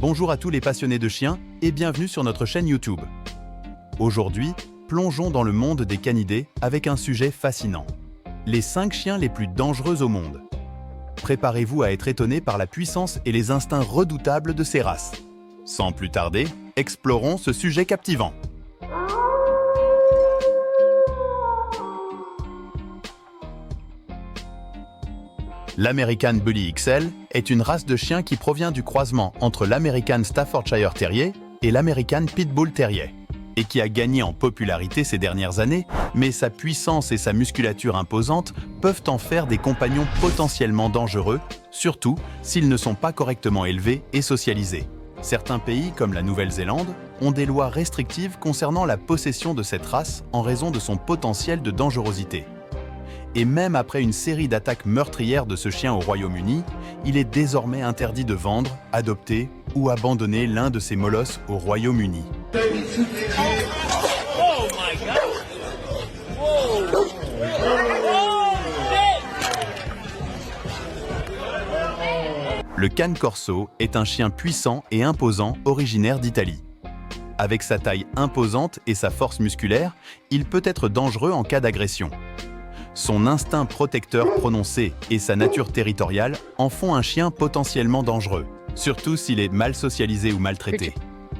Bonjour à tous les passionnés de chiens et bienvenue sur notre chaîne YouTube. Aujourd'hui, plongeons dans le monde des canidés avec un sujet fascinant. Les 5 chiens les plus dangereux au monde. Préparez-vous à être étonné par la puissance et les instincts redoutables de ces races. Sans plus tarder, explorons ce sujet captivant. L'American Bully XL est une race de chien qui provient du croisement entre l'American Staffordshire Terrier et l'American Pit Bull Terrier, et qui a gagné en popularité ces dernières années, mais sa puissance et sa musculature imposante peuvent en faire des compagnons potentiellement dangereux, surtout s'ils ne sont pas correctement élevés et socialisés. Certains pays, comme la Nouvelle-Zélande, ont des lois restrictives concernant la possession de cette race en raison de son potentiel de dangerosité. Et même après une série d'attaques meurtrières de ce chien au Royaume-Uni, il est désormais interdit de vendre, adopter ou abandonner l'un de ces molosses au Royaume-Uni. Le Cane Corso est un chien puissant et imposant originaire d'Italie. Avec sa taille imposante et sa force musculaire, il peut être dangereux en cas d'agression. Son instinct protecteur prononcé et sa nature territoriale en font un chien potentiellement dangereux, surtout s'il est mal socialisé ou maltraité.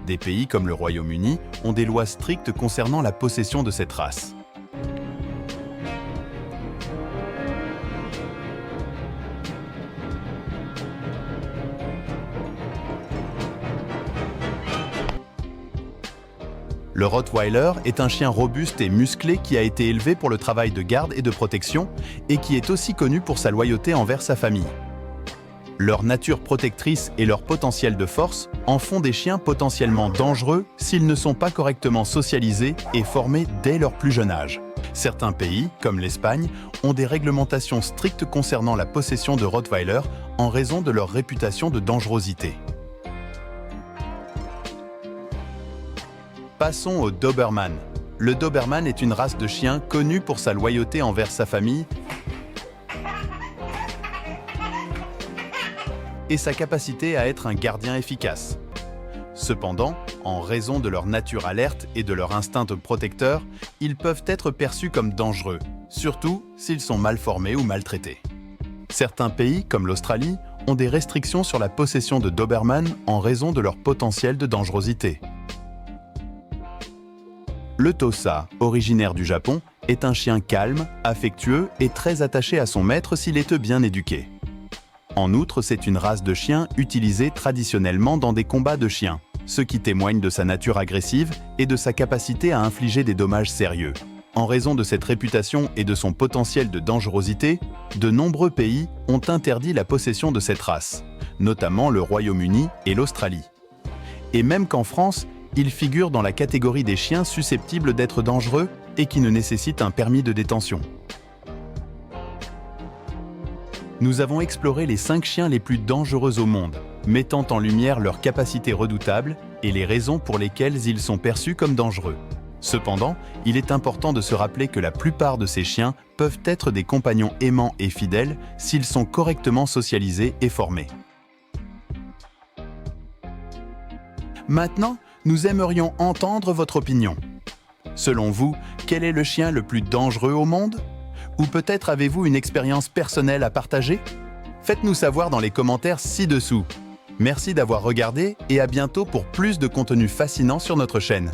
Des pays comme le Royaume-Uni ont des lois strictes concernant la possession de cette race. Le Rottweiler est un chien robuste et musclé qui a été élevé pour le travail de garde et de protection et qui est aussi connu pour sa loyauté envers sa famille. Leur nature protectrice et leur potentiel de force en font des chiens potentiellement dangereux s'ils ne sont pas correctement socialisés et formés dès leur plus jeune âge. Certains pays, comme l'Espagne, ont des réglementations strictes concernant la possession de Rottweiler en raison de leur réputation de dangerosité. Passons au Doberman. Le Doberman est une race de chien connue pour sa loyauté envers sa famille et sa capacité à être un gardien efficace. Cependant, en raison de leur nature alerte et de leur instinct protecteur, ils peuvent être perçus comme dangereux, surtout s'ils sont mal formés ou maltraités. Certains pays, comme l'Australie, ont des restrictions sur la possession de Doberman en raison de leur potentiel de dangerosité. Le Tosa, originaire du Japon, est un chien calme, affectueux et très attaché à son maître s'il est bien éduqué. En outre, c'est une race de chien utilisée traditionnellement dans des combats de chiens, ce qui témoigne de sa nature agressive et de sa capacité à infliger des dommages sérieux. En raison de cette réputation et de son potentiel de dangerosité, de nombreux pays ont interdit la possession de cette race, notamment le Royaume-Uni et l'Australie. Et même qu'en France, il figure dans la catégorie des chiens susceptibles d'être dangereux et qui ne nécessitent un permis de détention. Nous avons exploré les 5 chiens les plus dangereux au monde, mettant en lumière leurs capacités redoutables et les raisons pour lesquelles ils sont perçus comme dangereux. Cependant, il est important de se rappeler que la plupart de ces chiens peuvent être des compagnons aimants et fidèles s'ils sont correctement socialisés et formés. Maintenant, nous aimerions entendre votre opinion. Selon vous, quel est le chien le plus dangereux au monde? Ou peut-être avez-vous une expérience personnelle à partager? Faites-nous savoir dans les commentaires ci-dessous. Merci d'avoir regardé et à bientôt pour plus de contenu fascinant sur notre chaîne.